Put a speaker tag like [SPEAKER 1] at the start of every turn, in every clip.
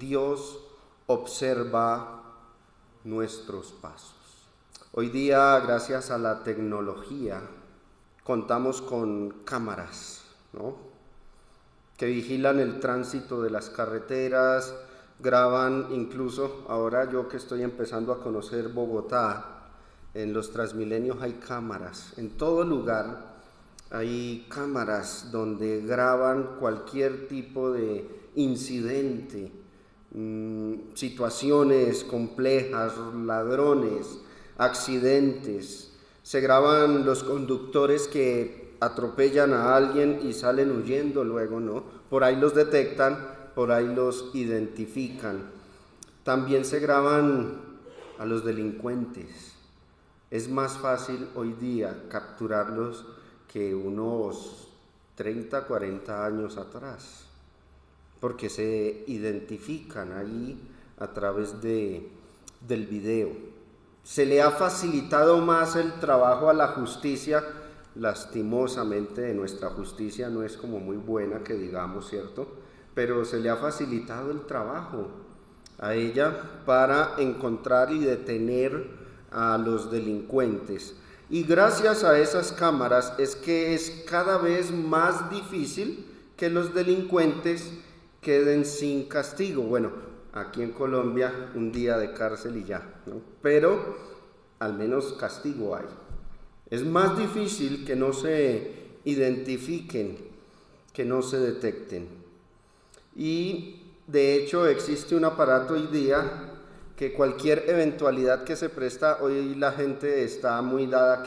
[SPEAKER 1] Dios observa nuestros pasos. Hoy día, gracias a la tecnología, contamos con cámaras, ¿no?, que vigilan el tránsito de las carreteras, graban. Incluso ahora, yo que estoy empezando a conocer Bogotá, en los Transmilenios hay cámaras, en todo lugar hay cámaras donde graban cualquier tipo de incidente, situaciones complejas, ladrones, accidentes. Se graban los conductores que atropellan a alguien y salen huyendo luego, ¿no? Por ahí los detectan, por ahí los identifican. También se graban a los delincuentes. Es más fácil hoy día capturarlos que unos 30, 40 años atrás, porque se identifican ahí a través del video. Se le ha facilitado más el trabajo a la justicia. Lastimosamente, nuestra justicia no es como muy buena, que digamos, ¿cierto? Pero se le ha facilitado el trabajo a ella para encontrar y detener a los delincuentes. Y gracias a esas cámaras es que es cada vez más difícil que los delincuentes queden sin castigo. Bueno, aquí en Colombia un día de cárcel y ya, ¿no? Pero al menos castigo hay. Es más difícil que no se identifiquen, que no se detecten. Y de hecho existe un aparato hoy día que cualquier eventualidad que se presta, hoy la gente está muy dada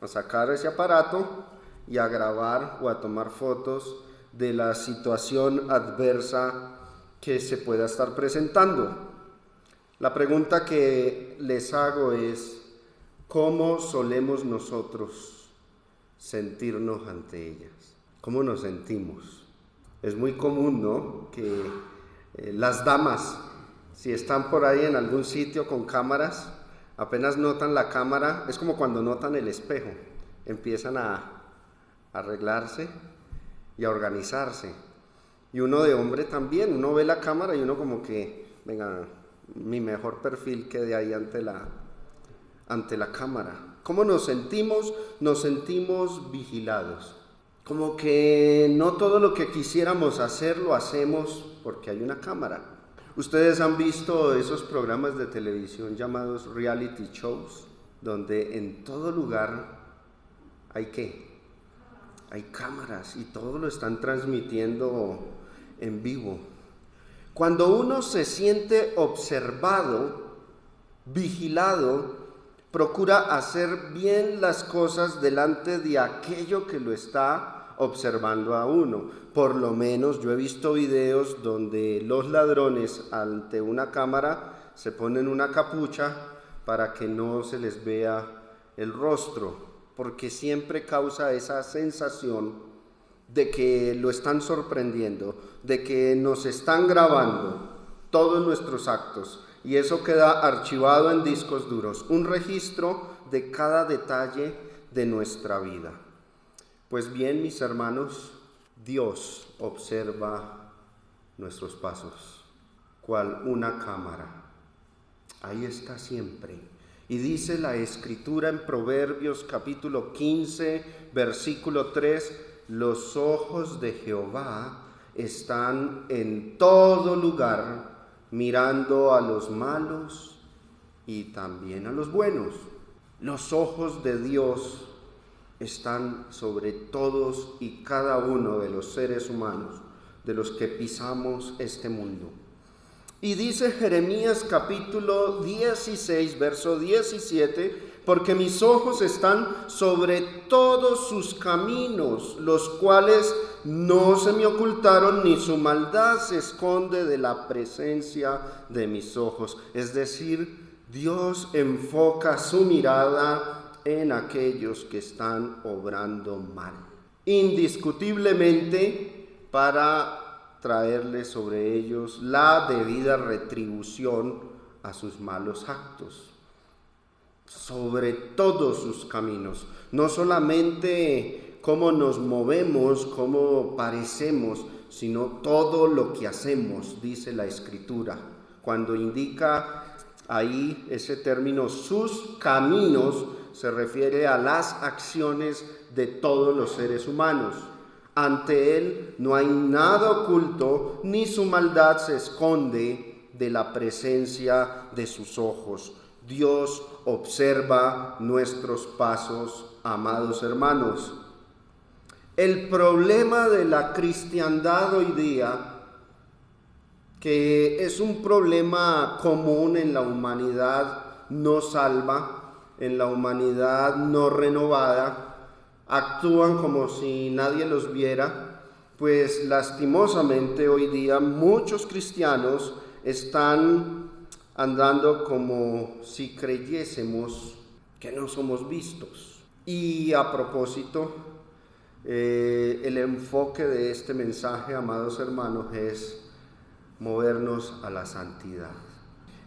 [SPEAKER 1] a sacar ese aparato y a grabar o a tomar fotos de la situación adversa que se pueda estar presentando. La pregunta que les hago es: ¿cómo solemos nosotros sentirnos ante ellas? ¿Cómo nos sentimos? Es muy común, ¿no?, que las damas, si están por ahí en algún sitio con cámaras, apenas notan la cámara, es como cuando notan el espejo, empiezan a arreglarse y a organizarse. Y uno de hombre también, uno ve la cámara y uno como que, venga, mi mejor perfil quede ahí ante la cámara. ¿Cómo nos sentimos? Nos sentimos vigilados. Como que no todo lo que quisiéramos hacer lo hacemos porque hay una cámara. Ustedes han visto esos programas de televisión llamados reality shows, donde en todo lugar hay hay cámaras y todo lo están transmitiendo en vivo. Cuando uno se siente observado, vigilado, procura hacer bien las cosas delante de aquello que lo está observando a uno. Por lo menos yo he visto videos donde los ladrones ante una cámara se ponen una capucha para que no se les vea el rostro, porque siempre causa esa sensación de que lo están sorprendiendo, de que nos están grabando todos nuestros actos, y eso queda archivado en discos duros, un registro de cada detalle de nuestra vida. Pues bien, mis hermanos, Dios observa nuestros pasos, cual una cámara. Ahí está siempre. Y dice la Escritura en Proverbios capítulo 15, versículo 3, los ojos de Jehová están en todo lugar, mirando a los malos y también a los buenos. Los ojos de Dios están sobre todos y cada uno de los seres humanos, de los que pisamos este mundo. Y dice Jeremías capítulo 16, verso 17, porque mis ojos están sobre todos sus caminos, los cuales no se me ocultaron, ni su maldad se esconde de la presencia de mis ojos. Es decir, Dios enfoca su mirada en aquellos que están obrando mal, indiscutiblemente para traerle sobre ellos la debida retribución a sus malos actos, sobre todos sus caminos, no solamente cómo nos movemos, cómo parecemos, sino todo lo que hacemos, dice la Escritura. Cuando indica ahí ese término, sus caminos, se refiere a las acciones de todos los seres humanos. Ante Él no hay nada oculto, ni su maldad se esconde de la presencia de sus ojos. Dios observa nuestros pasos, amados hermanos. El problema de la cristiandad hoy día, que es un problema común en la humanidad no salva, en la humanidad no renovada, actúan como si nadie los viera, pues lastimosamente hoy día muchos cristianos están andando como si creyésemos que no somos vistos. Y a propósito, el enfoque de este mensaje, amados hermanos, es movernos a la santidad.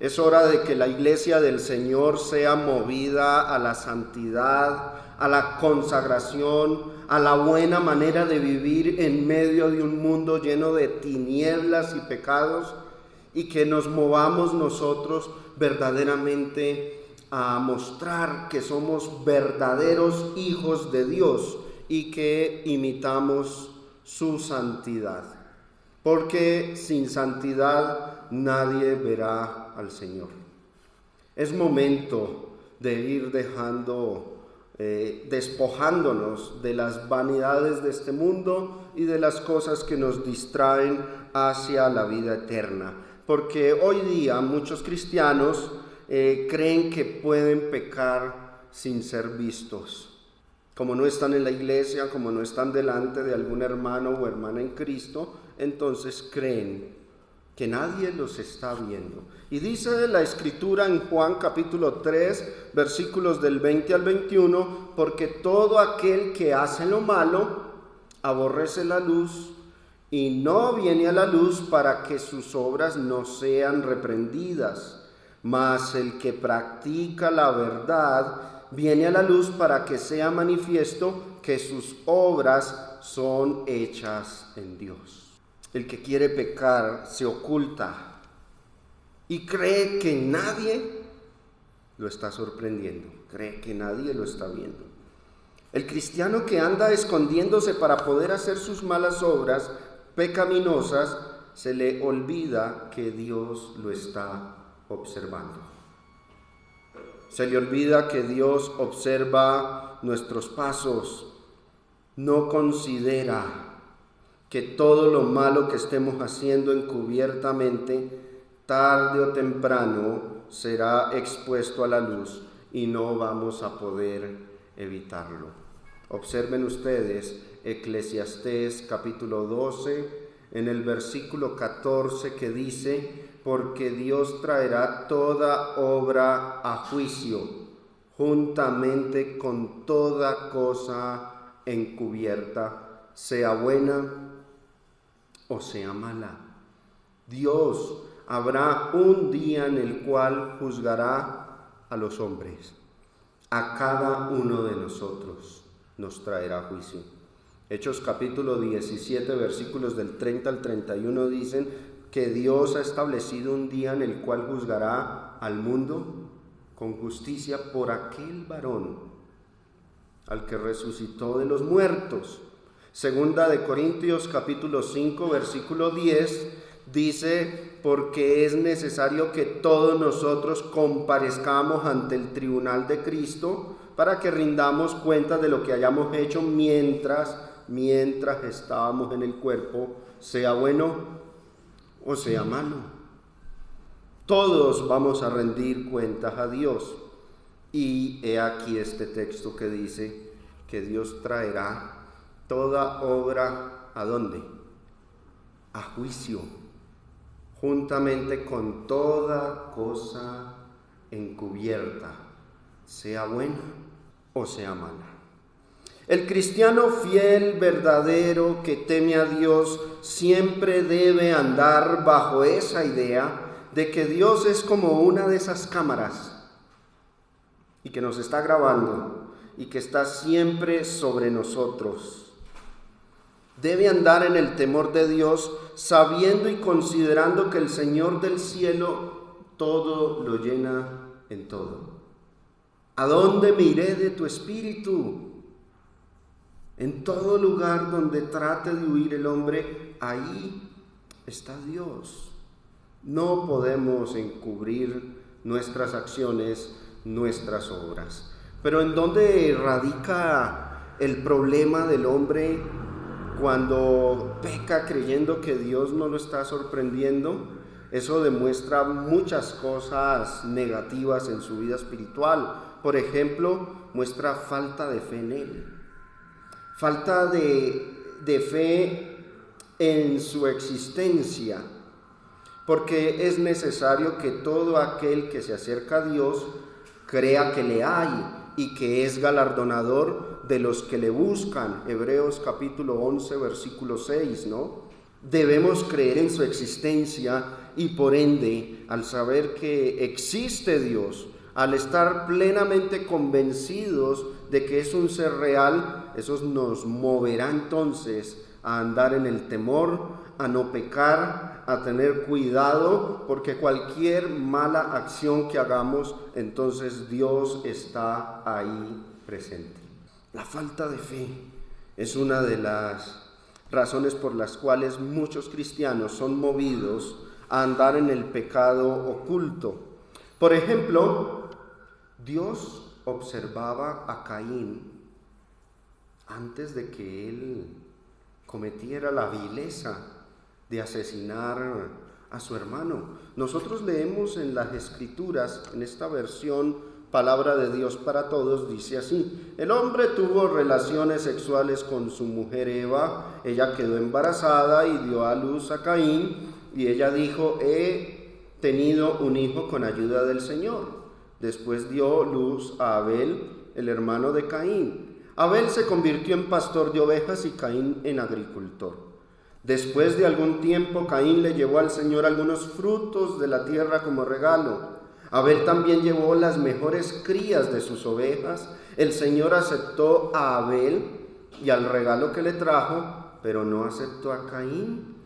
[SPEAKER 1] Es hora de que la iglesia del Señor sea movida a la santidad, a la consagración, a la buena manera de vivir en medio de un mundo lleno de tinieblas y pecados, y que nos movamos nosotros verdaderamente a mostrar que somos verdaderos hijos de Dios y que imitamos su santidad. Porque sin santidad nadie verá al Señor. Es momento de ir despojándonos de las vanidades de este mundo y de las cosas que nos distraen hacia la vida eterna. Porque hoy día muchos cristianos creen que pueden pecar sin ser vistos. Como no están en la iglesia, como no están delante de algún hermano o hermana en Cristo, entonces creen que nadie los está viendo. Y dice la Escritura en Juan capítulo 3, versículos del 20 al 21, porque todo aquel que hace lo malo aborrece la luz y no viene a la luz para que sus obras no sean reprendidas, mas el que practica la verdad viene a la luz para que sea manifiesto que sus obras son hechas en Dios. El que quiere pecar se oculta y cree que nadie lo está sorprendiendo, cree que nadie lo está viendo. El cristiano que anda escondiéndose para poder hacer sus malas obras pecaminosas, se le olvida que Dios lo está observando. Se le olvida que Dios observa nuestros pasos, no considera que todo lo malo que estemos haciendo encubiertamente, tarde o temprano, será expuesto a la luz y no vamos a poder evitarlo. Observen ustedes Eclesiastés capítulo 12, en el versículo 14, que dice: porque Dios traerá toda obra a juicio, juntamente con toda cosa encubierta, sea buena o sea mala. Dios habrá un día en el cual juzgará a los hombres. A cada uno de nosotros nos traerá juicio. Hechos capítulo 17, versículos del 30 al 31 dicen que Dios ha establecido un día en el cual juzgará al mundo con justicia por aquel varón al que resucitó de los muertos. Segunda de Corintios capítulo 5, versículo 10 dice: porque es necesario que todos nosotros comparezcamos ante el tribunal de Cristo para que rindamos cuenta de lo que hayamos hecho mientras estábamos en el cuerpo, sea bueno o sea malo. Todos vamos a rendir cuentas a Dios. Y he aquí este texto que dice que Dios traerá toda obra, ¿a dónde? A juicio, juntamente con toda cosa encubierta, sea buena o sea mala. El cristiano fiel, verdadero, que teme a Dios, siempre debe andar bajo esa idea de que Dios es como una de esas cámaras y que nos está grabando y que está siempre sobre nosotros. Debe andar en el temor de Dios, sabiendo y considerando que el Señor del cielo todo lo llena en todo. ¿A dónde me iré de tu espíritu? En todo lugar donde trate de huir el hombre, ahí está Dios. No podemos encubrir nuestras acciones, nuestras obras. Pero ¿en dónde radica el problema del hombre cuando peca creyendo que Dios no lo está sorprendiendo? Eso demuestra muchas cosas negativas en su vida espiritual. Por ejemplo, muestra falta de fe en Él, falta de fe en su existencia, porque es necesario que todo aquel que se acerca a Dios crea que le hay y que es galardonador de los que le buscan. Hebreos capítulo 11, versículo 6, ¿no? Debemos creer en su existencia y por ende, al saber que existe Dios, al estar plenamente convencidos de que es un ser real, eso nos moverá entonces a andar en el temor, a no pecar, a tener cuidado, porque cualquier mala acción que hagamos, entonces Dios está ahí presente. La falta de fe es una de las razones por las cuales muchos cristianos son movidos a andar en el pecado oculto. Por ejemplo, Dios observaba a Caín antes de que él cometiera la vileza de asesinar a su hermano. Nosotros leemos en las Escrituras, en esta versión Palabra de Dios para Todos, dice así: el hombre tuvo relaciones sexuales con su mujer Eva, ella quedó embarazada y dio a luz a Caín, y ella dijo: he tenido un hijo con ayuda del Señor. Después dio luz a Abel, el hermano de Caín. Abel se convirtió en pastor de ovejas y Caín en agricultor. Después de algún tiempo, Caín le llevó al Señor algunos frutos de la tierra como regalo. Abel también llevó las mejores crías de sus ovejas. El Señor aceptó a Abel y al regalo que le trajo, pero no aceptó a Caín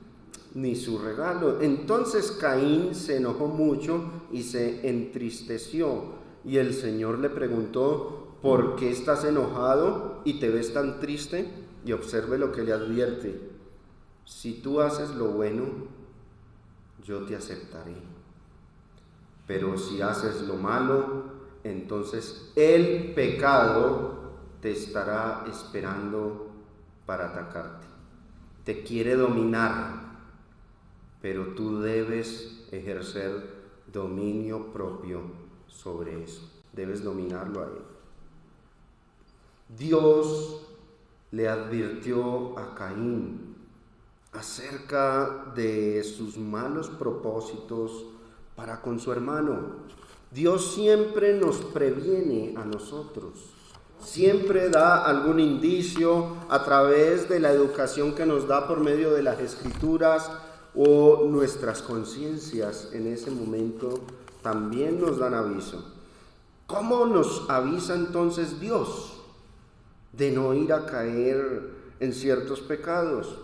[SPEAKER 1] ni su regalo. Entonces Caín se enojó mucho y se entristeció. Y el Señor le preguntó: ¿por qué estás enojado y te ves tan triste? Y observe lo que le advierte: si tú haces lo bueno, yo te aceptaré. Pero si haces lo malo, entonces el pecado te estará esperando para atacarte. Te quiere dominar, pero tú debes ejercer dominio propio sobre eso. Debes dominarlo a él. Dios le advirtió a Caín acerca de sus malos propósitos para con su hermano. Dios siempre nos previene a nosotros, siempre da algún indicio a través de la educación que nos da por medio de las Escrituras, o nuestras conciencias en ese momento también nos dan aviso. ¿Cómo nos avisa entonces Dios de no ir a caer en ciertos pecados?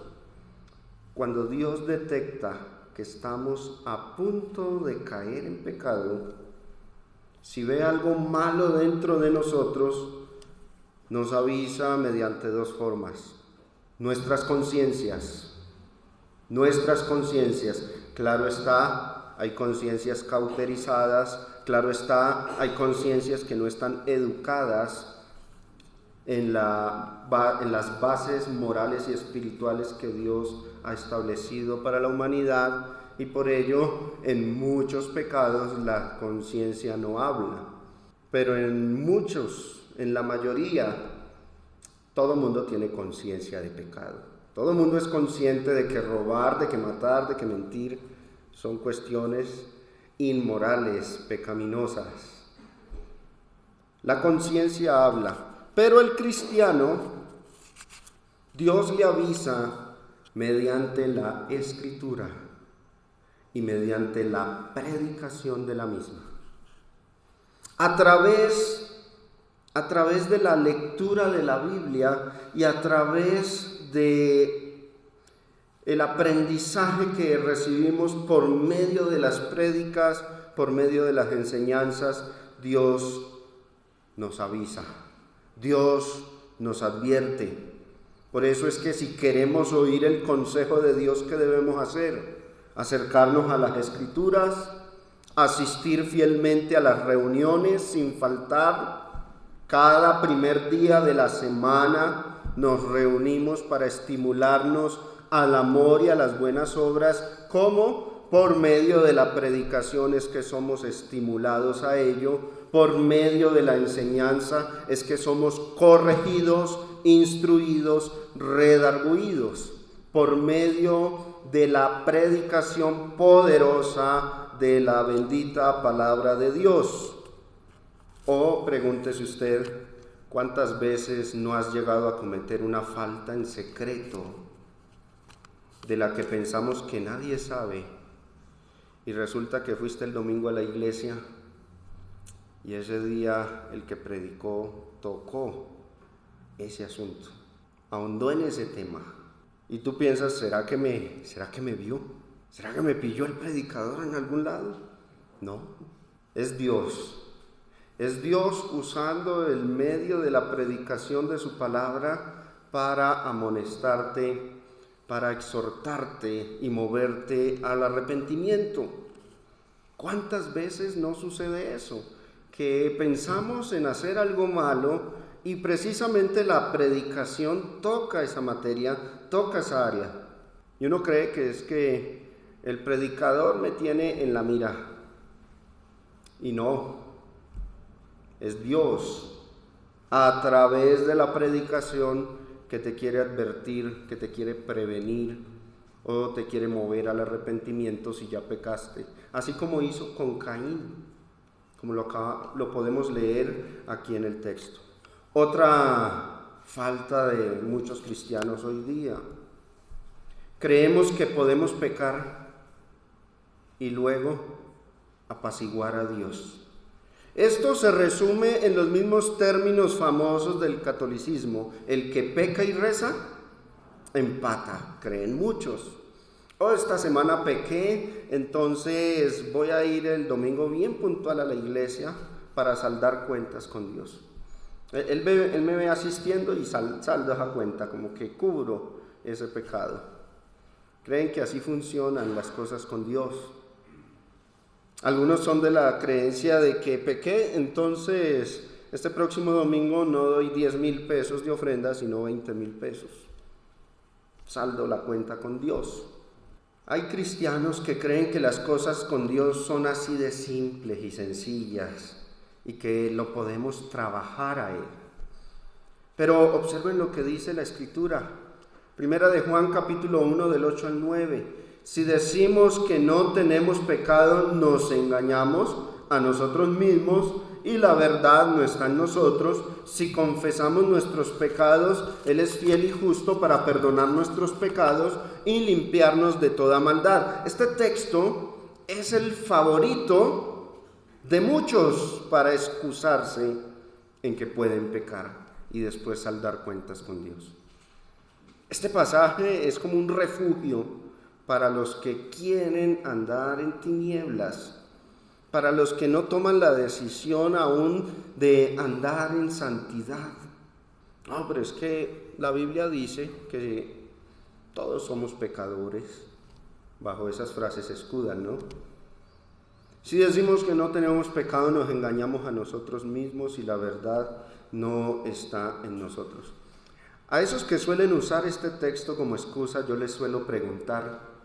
[SPEAKER 1] Cuando Dios detecta que estamos a punto de caer en pecado, si ve algo malo dentro de nosotros, nos avisa mediante dos formas: nuestras conciencias. Claro está, hay conciencias cauterizadas, claro está, hay conciencias que no están educadas en las bases morales y espirituales que Dios ha establecido para la humanidad, y por ello en muchos pecados la conciencia no habla. Pero en la mayoría, todo el mundo tiene conciencia de pecado. Todo el mundo es consciente de que robar, de que matar, de que mentir son cuestiones inmorales, pecaminosas. La conciencia habla, pero el cristiano, Dios le avisa mediante la Escritura y mediante la predicación de la misma. A través de la lectura de la Biblia y a través de el aprendizaje que recibimos por medio de las prédicas, por medio de las enseñanzas, Dios nos avisa, Dios nos advierte. Por eso es que si queremos oír el consejo de Dios, ¿qué debemos hacer? Acercarnos a las Escrituras, asistir fielmente a las reuniones sin faltar. Cada primer día de la semana nos reunimos para estimularnos al amor y a las buenas obras. ¿Cómo? Por medio de la predicación es que somos estimulados a ello. Por medio de la enseñanza es que somos corregidos, instruidos, redarguidos. Por medio de la predicación poderosa de la bendita palabra de Dios. O pregúntese usted, ¿cuántas veces no has llegado a cometer una falta en secreto de la que pensamos que nadie sabe? Y resulta que fuiste el domingo a la iglesia y ese día el que predicó tocó ese asunto, ahondó en ese tema. Y tú piensas, ¿será que me vio? ¿Será que me pilló el predicador en algún lado? No, es Dios. Es Dios usando el medio de la predicación de su palabra para amonestarte, para exhortarte y moverte al arrepentimiento. ¿Cuántas veces no sucede eso? Que pensamos en hacer algo malo y precisamente la predicación toca esa materia, toca esa área. Y uno cree que es que el predicador me tiene en la mira. Y no, es Dios a través de la predicación que te quiere advertir, que te quiere prevenir o te quiere mover al arrepentimiento si ya pecaste. Así como hizo con Caín, como lo podemos leer aquí en el texto. Otra falta de muchos cristianos hoy día. Creemos que podemos pecar y luego apaciguar a Dios. Esto se resume en los mismos términos famosos del catolicismo. El que peca y reza, empata, creen muchos. Esta semana pequé, entonces voy a ir el domingo bien puntual a la iglesia para saldar cuentas con Dios. Él me ve asistiendo y saldo esa cuenta, como que cubro ese pecado. Creen que así funcionan las cosas con Dios. Algunos son de la creencia de que pequé, entonces este próximo domingo no doy 10,000 pesos de ofrenda, sino 20,000 pesos. Saldo la cuenta con Dios. Hay cristianos que creen que las cosas con Dios son así de simples y sencillas y que lo podemos trabajar a Él. Pero observen lo que dice la Escritura. Primera de Juan capítulo 1 del 8 al 9. Si decimos que no tenemos pecado, nos engañamos a nosotros mismos y la verdad no está en nosotros. Si confesamos nuestros pecados, Él es fiel y justo para perdonar nuestros pecados y limpiarnos de toda maldad. Este texto es el favorito de muchos para excusarse en que pueden pecar y después saldar cuentas con Dios. Este pasaje es como un refugio para los que quieren andar en tinieblas, para los que no toman la decisión aún de andar en santidad. No, pero es que la Biblia dice que todos somos pecadores. Bajo esas frases se escudan, ¿no? Si decimos que no tenemos pecado, nos engañamos a nosotros mismos y la verdad no está en nosotros. A esos que suelen usar este texto como excusa, yo les suelo preguntar,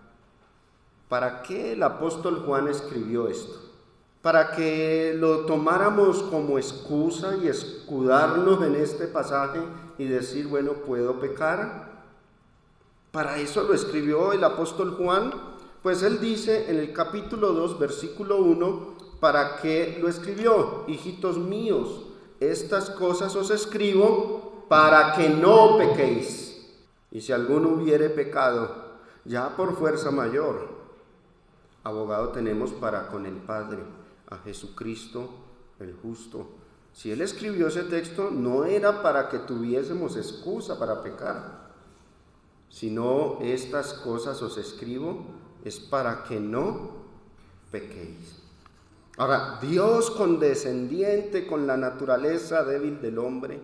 [SPEAKER 1] ¿para qué el apóstol Juan escribió esto? ¿Para que lo tomáramos como excusa y escudarnos en este pasaje y decir, bueno, ¿puedo pecar? ¿Para eso lo escribió el apóstol Juan? Pues él dice en el capítulo 2, versículo 1, ¿para qué lo escribió? Hijitos míos, estas cosas os escribo para que no pequéis. Y si alguno hubiere pecado, ya por fuerza mayor, abogado tenemos para con el Padre, a Jesucristo el justo. Si él escribió ese texto, no era para que tuviésemos excusa para pecar, sino estas cosas os escribo es para que no pequéis. Ahora, Dios condescendiente con la naturaleza débil del hombre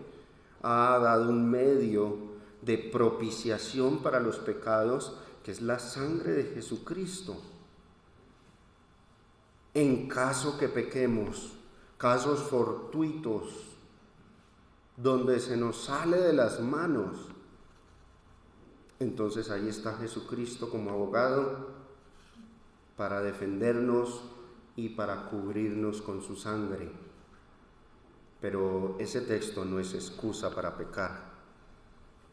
[SPEAKER 1] ha dado un medio de propiciación para los pecados, que es la sangre de Jesucristo. En caso que pequemos, casos fortuitos, donde se nos sale de las manos, entonces ahí está Jesucristo como abogado para defendernos y para cubrirnos con su sangre. Pero ese texto no es excusa para pecar.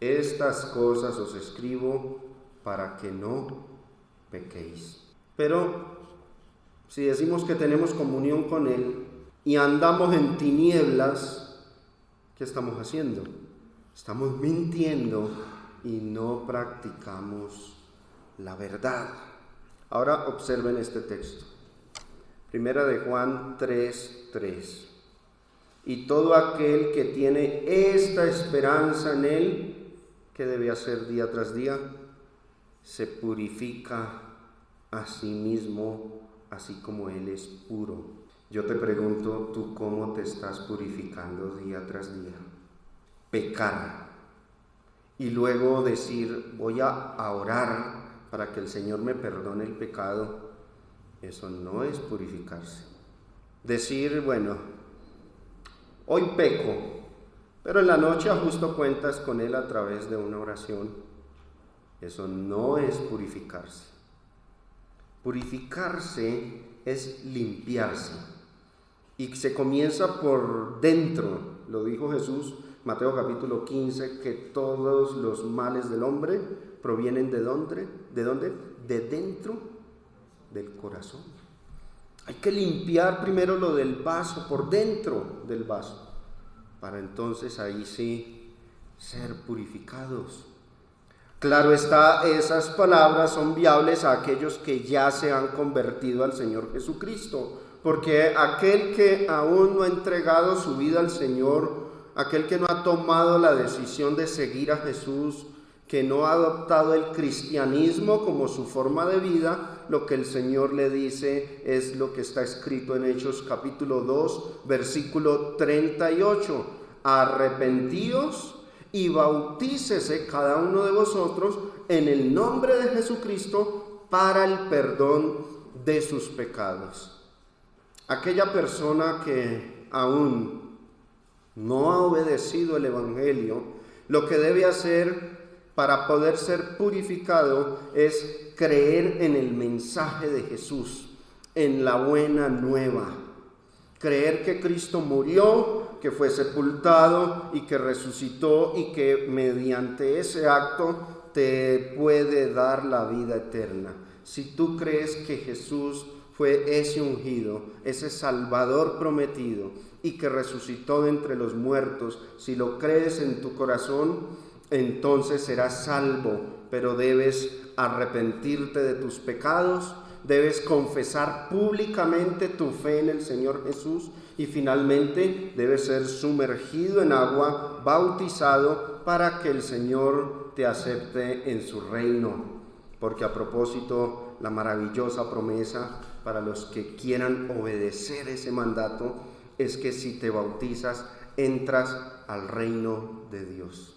[SPEAKER 1] Estas cosas os escribo para que no pequéis. Pero si decimos que tenemos comunión con Él y andamos en tinieblas, ¿qué estamos haciendo? Estamos mintiendo y no practicamos la verdad. Ahora observen este texto. Primera de Juan 3:3. Y todo aquel que tiene esta esperanza en Él, ¿qué debe hacer día tras día? Se purifica a sí mismo, así como Él es puro. Yo te pregunto, ¿tú cómo te estás purificando día tras día? Pecar y luego decir, voy a orar para que el Señor me perdone el pecado, eso no es purificarse. Decir, bueno, hoy peco, pero en la noche ajusto cuentas con Él a través de una oración, eso no es purificarse. Purificarse es limpiarse y se comienza por dentro. Lo dijo Jesús, Mateo capítulo 15, que todos los males del hombre provienen ¿de dónde? ¿De dónde? De dentro del corazón. Hay que limpiar primero lo del vaso, por dentro del vaso, para entonces ahí sí ser purificados. Claro está, esas palabras son viables a aquellos que ya se han convertido al Señor Jesucristo, porque aquel que aún no ha entregado su vida al Señor, aquel que no ha tomado la decisión de seguir a Jesús, que no ha adoptado el cristianismo como su forma de vida, lo que el Señor le dice es lo que está escrito en Hechos capítulo 2, versículo 38. Arrepentíos y bautícese cada uno de vosotros en el nombre de Jesucristo para el perdón de sus pecados. Aquella persona que aún no ha obedecido el Evangelio, lo que debe hacer para poder ser purificado es creer en el mensaje de Jesús, en la buena nueva. Creer que Cristo murió, que fue sepultado y que resucitó y que mediante ese acto te puede dar la vida eterna. Si tú crees que Jesús fue ese ungido, ese Salvador prometido y que resucitó de entre los muertos, si lo crees en tu corazón, entonces serás salvo, pero debes arrepentirte de tus pecados, debes confesar públicamente tu fe en el Señor Jesús y finalmente debes ser sumergido en agua, bautizado para que el Señor te acepte en su reino. Porque a propósito, la maravillosa promesa para los que quieran obedecer ese mandato es que si te bautizas, entras al reino de Dios.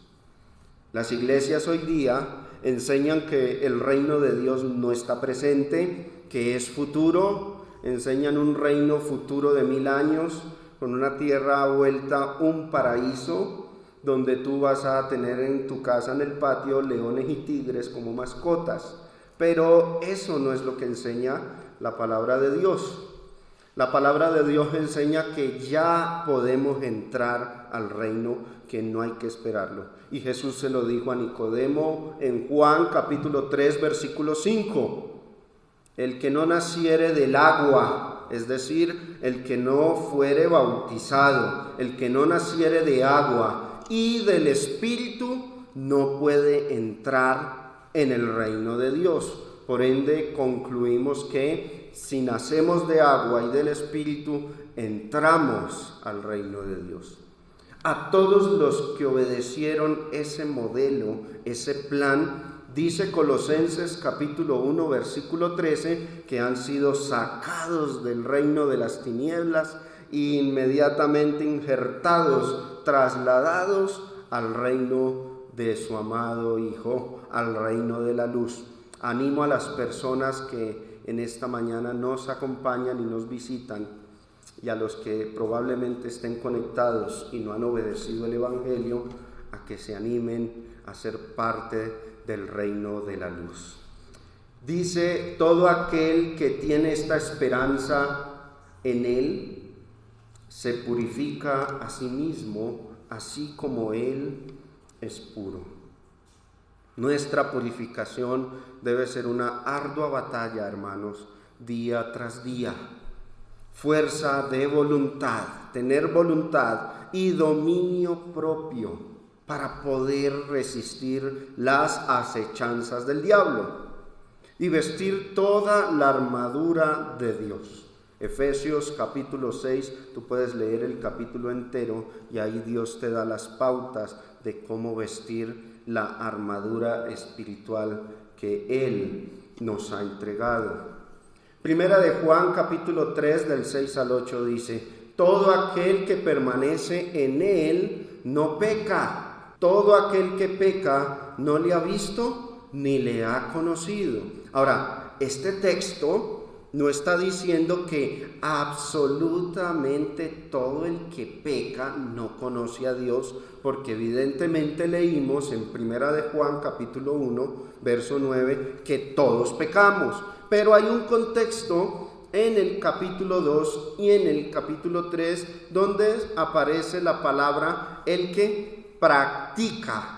[SPEAKER 1] Las iglesias hoy día enseñan que el reino de Dios no está presente, que es futuro, enseñan un reino futuro de 1000 años, con una tierra vuelta un paraíso, donde tú vas a tener en tu casa, en el patio, leones y tigres como mascotas. Pero eso no es lo que enseña la palabra de Dios. La palabra de Dios enseña que ya podemos entrar al reino, que no hay que esperarlo. Y Jesús se lo dijo a Nicodemo en Juan capítulo 3, versículo 5. El que no naciere del agua, es decir, el que no fuere bautizado, el que no naciere de agua y del Espíritu, no puede entrar en el reino de Dios. Por ende, concluimos que si nacemos de agua y del Espíritu, entramos al reino de Dios. A todos los que obedecieron ese modelo, ese plan, Dice Colosenses capítulo 1 versículo 13 que han sido sacados del reino de las tinieblas e inmediatamente injertados, trasladados al reino de su amado Hijo, al reino de la luz. Animo a las personas que en esta mañana nos acompañan y nos visitan, y a los que probablemente estén conectados y no han obedecido el Evangelio, a que se animen a ser parte del reino de la luz. Dice: todo aquel que tiene esta esperanza en Él se purifica a sí mismo, así como Él es puro. Nuestra purificación debe ser una ardua batalla, hermanos, día tras día. Fuerza de voluntad, tener voluntad y dominio propio para poder resistir las acechanzas del diablo y vestir toda la armadura de Dios. Efesios capítulo 6, tú puedes leer el capítulo entero y ahí Dios te da las pautas de cómo vestir la armadura espiritual que Él nos ha entregado. Primera de Juan capítulo 3 del 6 al 8 dice: todo aquel que permanece en Él no peca. Todo aquel que peca no le ha visto ni le ha conocido. Ahora, este texto no está diciendo que absolutamente todo el que peca no conoce a Dios, porque evidentemente leímos en Primera de Juan capítulo 1 verso 9 que todos pecamos. Pero hay un contexto en el capítulo 2 y en el capítulo 3 donde aparece la palabra el que practica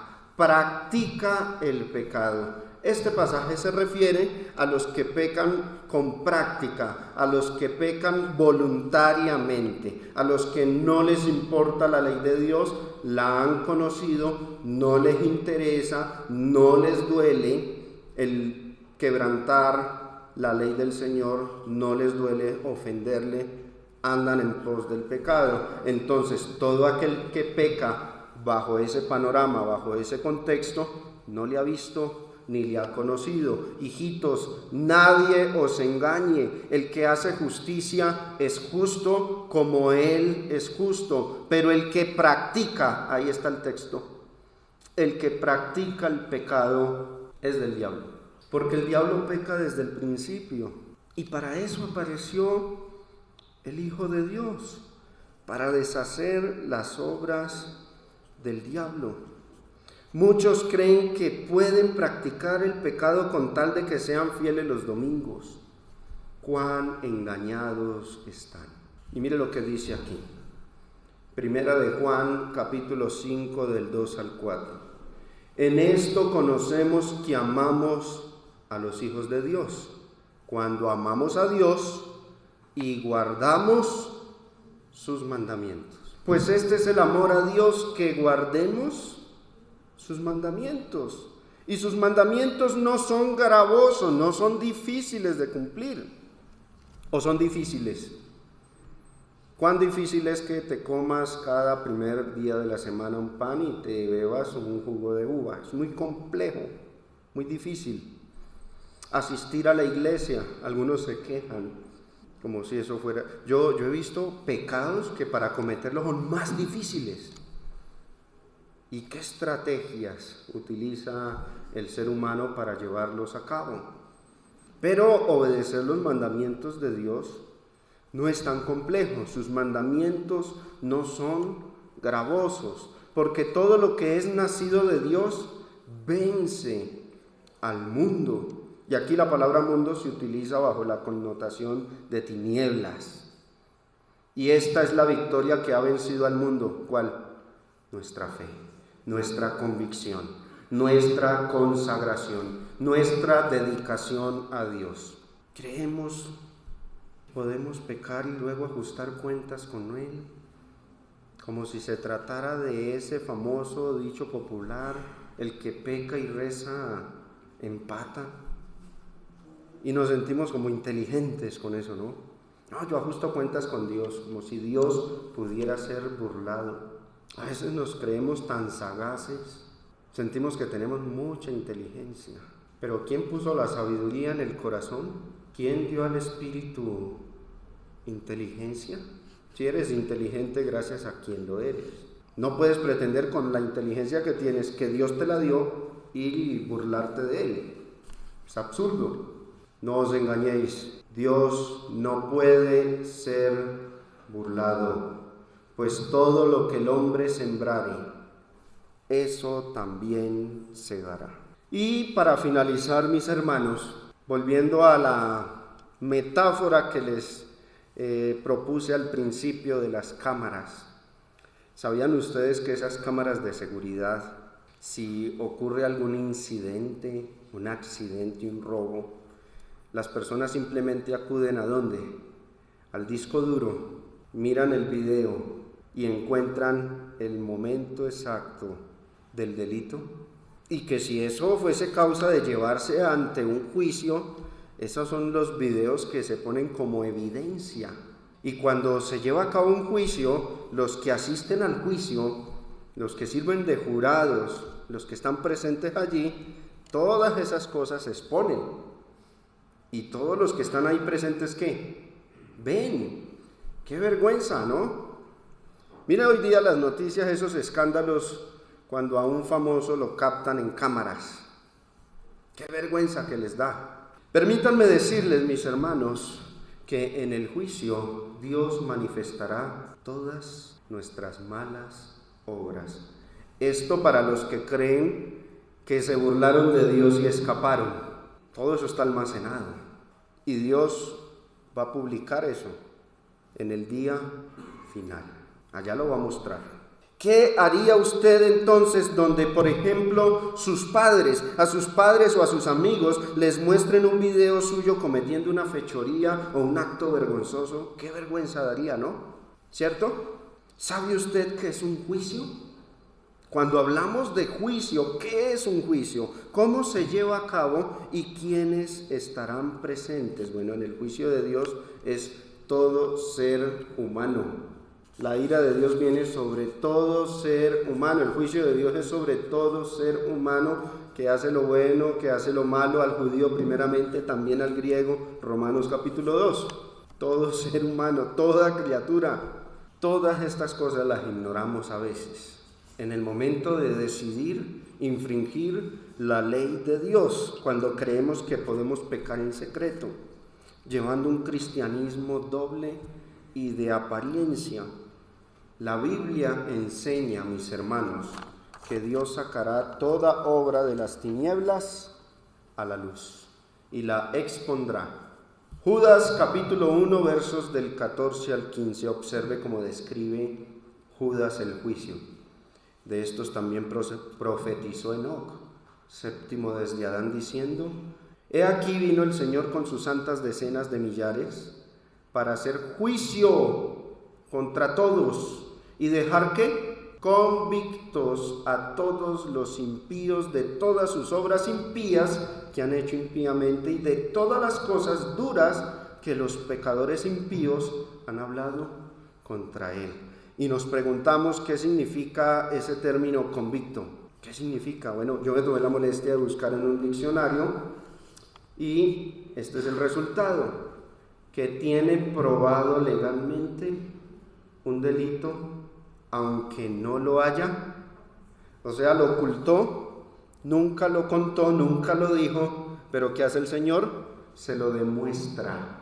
[SPEAKER 1] el pecado. Este pasaje se refiere a los que pecan con práctica, a los que pecan voluntariamente, a los que no les importa la ley de Dios, la han conocido, no les interesa, no les duele el quebrantar la ley del Señor, no les duele ofenderle, andan en pos del pecado. Entonces, todo aquel que peca bajo ese panorama, bajo ese contexto, no le ha visto ni le ha conocido. Hijitos, nadie os engañe. El que hace justicia es justo como Él es justo. Pero el que practica, ahí está el texto, el que practica el pecado es del diablo. Porque el diablo peca desde el principio. Y para eso apareció el Hijo de Dios, para deshacer las obras del diablo. Muchos creen que pueden practicar el pecado con tal de que sean fieles los domingos. Cuán engañados están. Y mire lo que dice aquí. Primera de Juan, capítulo 5, del 2 al 4. En esto conocemos que amamos a los hijos de Dios, cuando amamos a Dios y guardamos sus mandamientos. Pues este es el amor a Dios, que guardemos sus mandamientos. Y sus mandamientos no son gravosos, no son difíciles de cumplir. ¿O son difíciles? ¿Cuán difícil es que te comas cada primer día de la semana un pan y te bebas un jugo de uva? Es muy complejo, muy difícil. Asistir a la iglesia, algunos se quejan como si eso fuera. Yo he visto pecados que para cometerlos son más difíciles. ¿Y qué estrategias utiliza el ser humano para llevarlos a cabo? Pero obedecer los mandamientos de Dios no es tan complejo. Sus mandamientos no son gravosos, porque todo lo que es nacido de Dios vence al mundo. Y aquí la palabra mundo se utiliza bajo la connotación de tinieblas. Y esta es la victoria que ha vencido al mundo. ¿Cuál? Nuestra fe, nuestra convicción, nuestra consagración, nuestra dedicación a Dios. ¿Creemos podemos pecar y luego ajustar cuentas con Él? Como si se tratara de ese famoso dicho popular: el que peca y reza empata. Y nos sentimos como inteligentes con eso, ¿no? No, yo ajusto cuentas con Dios, como si Dios pudiera ser burlado. A veces nos creemos tan sagaces Sentimos que tenemos mucha inteligencia, pero ¿quién puso la sabiduría en el corazón? ¿Quién dio al espíritu inteligencia? Si eres inteligente, gracias a quien lo eres. No puedes pretender con la inteligencia que tienes que Dios te la dio y burlarte de él. Es absurdo. No os engañéis, Dios no puede ser burlado, pues todo lo que el hombre sembrare, eso también segará. Y para finalizar, mis hermanos, volviendo a la metáfora que les propuse al principio de las cámaras, ¿sabían ustedes que esas cámaras de seguridad, si ocurre algún incidente, un accidente, un robo, las personas simplemente acuden ¿a dónde? Al disco duro, miran el video y encuentran el momento exacto del delito? Y que si eso fuese causa de llevarse ante un juicio, esos son los videos que se ponen como evidencia. Y cuando se lleva a cabo un juicio, los que asisten al juicio, los que sirven de jurados, los que están presentes allí, todas esas cosas se exponen. Y todos los que están ahí presentes, ¿qué? Ven. ¡Qué vergüenza!, ¿no? Mira hoy día las noticias, esos escándalos, cuando a un famoso lo captan en cámaras. ¡Qué vergüenza que les da! Permítanme decirles, mis hermanos, que en el juicio Dios manifestará todas nuestras malas obras. Esto para los que creen que se burlaron de Dios y escaparon. Todo eso está almacenado. Y Dios va a publicar eso en el día final. Allá lo va a mostrar. ¿Qué haría usted entonces donde, por ejemplo, a sus padres o a sus amigos les muestren un video suyo cometiendo una fechoría o un acto vergonzoso? Qué vergüenza daría, ¿no? ¿Cierto? ¿Sabe usted qué es un juicio? Cuando hablamos de juicio, ¿qué es un juicio? ¿Cómo se lleva a cabo y quiénes estarán presentes? Bueno, en el juicio de Dios es todo ser humano. La ira de Dios viene sobre todo ser humano. El juicio de Dios es sobre todo ser humano que hace lo bueno, que hace lo malo, al judío primeramente, también al griego. Romanos capítulo 2. Todo ser humano, toda criatura. Todas estas cosas las ignoramos a veces en el momento de decidir infringir la ley de Dios, cuando creemos que podemos pecar en secreto, llevando un cristianismo doble y de apariencia. La Biblia enseña, mis hermanos, que Dios sacará toda obra de las tinieblas a la luz y la expondrá. Judas capítulo 1 versos del 14 al 15, observe cómo describe Judas el juicio. De estos también profetizó Enoc, séptimo desde Adán, diciendo: He aquí vino el Señor con sus santas decenas de millares para hacer juicio contra todos y dejar ¿qué? Convictos a todos los impíos de todas sus obras impías que han hecho impíamente y de todas las cosas duras que los pecadores impíos han hablado contra él. Y nos preguntamos qué significa ese término convicto. ¿Qué significa? Bueno, yo me tomé la molestia de buscar en un diccionario y este es el resultado: que tiene probado legalmente un delito aunque no lo haya. O sea, lo ocultó, nunca lo contó, nunca lo dijo, pero ¿qué hace el Señor? Se lo demuestra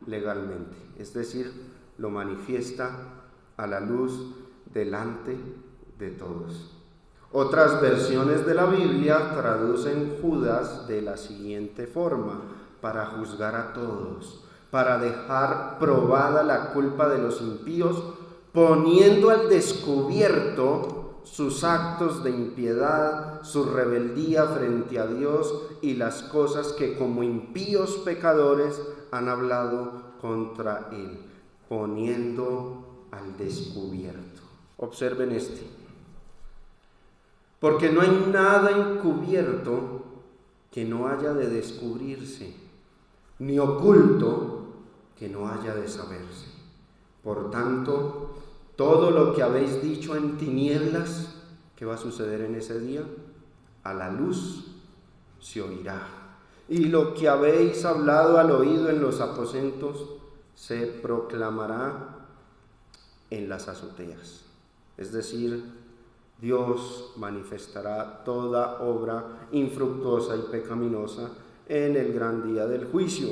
[SPEAKER 1] legalmente, es decir, lo manifiesta a la luz delante de todos. Otras versiones de la Biblia traducen Judas de la siguiente forma: para juzgar a todos, para dejar probada la culpa de los impíos, poniendo al descubierto sus actos de impiedad, su rebeldía frente a Dios y las cosas que como impíos pecadores han hablado contra él, poniendo al descubierto. Observen este: porque no hay nada encubierto que no haya de descubrirse, ni oculto que no haya de saberse. Por tanto, todo lo que habéis dicho en tinieblas, ¿qué va a suceder en ese día? a la luz se oirá. Y lo que habéis hablado al oído en los aposentos se proclamará en las azoteas. Es decir, Dios manifestará toda obra infructuosa y pecaminosa en el gran día del juicio.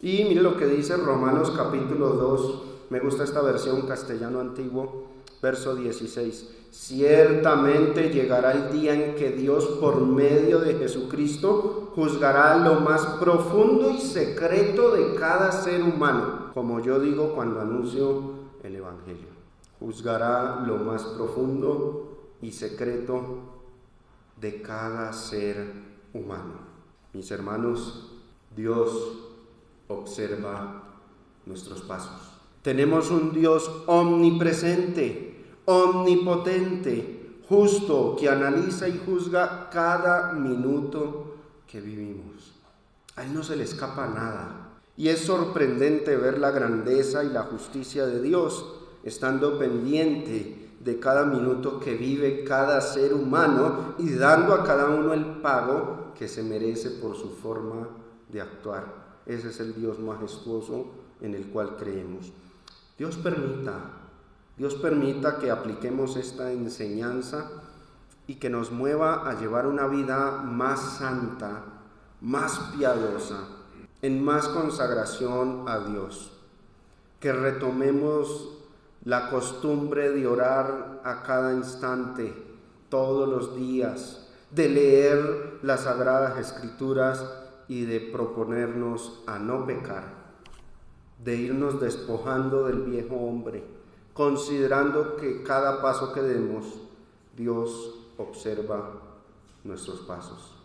[SPEAKER 1] Y mire lo que dice Romanos capítulo 2, me gusta esta versión castellano antiguo, verso 16. Ciertamente llegará el día en que Dios, por medio de Jesucristo, juzgará lo más profundo y secreto de cada ser humano, como yo digo cuando anuncio el Evangelio. Juzgará lo más profundo y secreto de cada ser humano. Mis hermanos, Dios observa nuestros pasos. Tenemos un Dios omnipresente, omnipotente, justo, que analiza y juzga cada minuto que vivimos. A Él no se le escapa nada. Y es sorprendente ver la grandeza y la justicia de Dios, estando pendiente de cada minuto que vive cada ser humano y dando a cada uno el pago que se merece por su forma de actuar. Ese es el Dios majestuoso en el cual creemos. Dios permita que apliquemos esta enseñanza y que nos mueva a llevar una vida más santa, más piadosa, en más consagración a Dios. Que retomemos la costumbre de orar a cada instante, todos los días, de leer las Sagradas Escrituras y de proponernos a no pecar, de irnos despojando del viejo hombre, considerando que cada paso que demos, Dios observa nuestros pasos.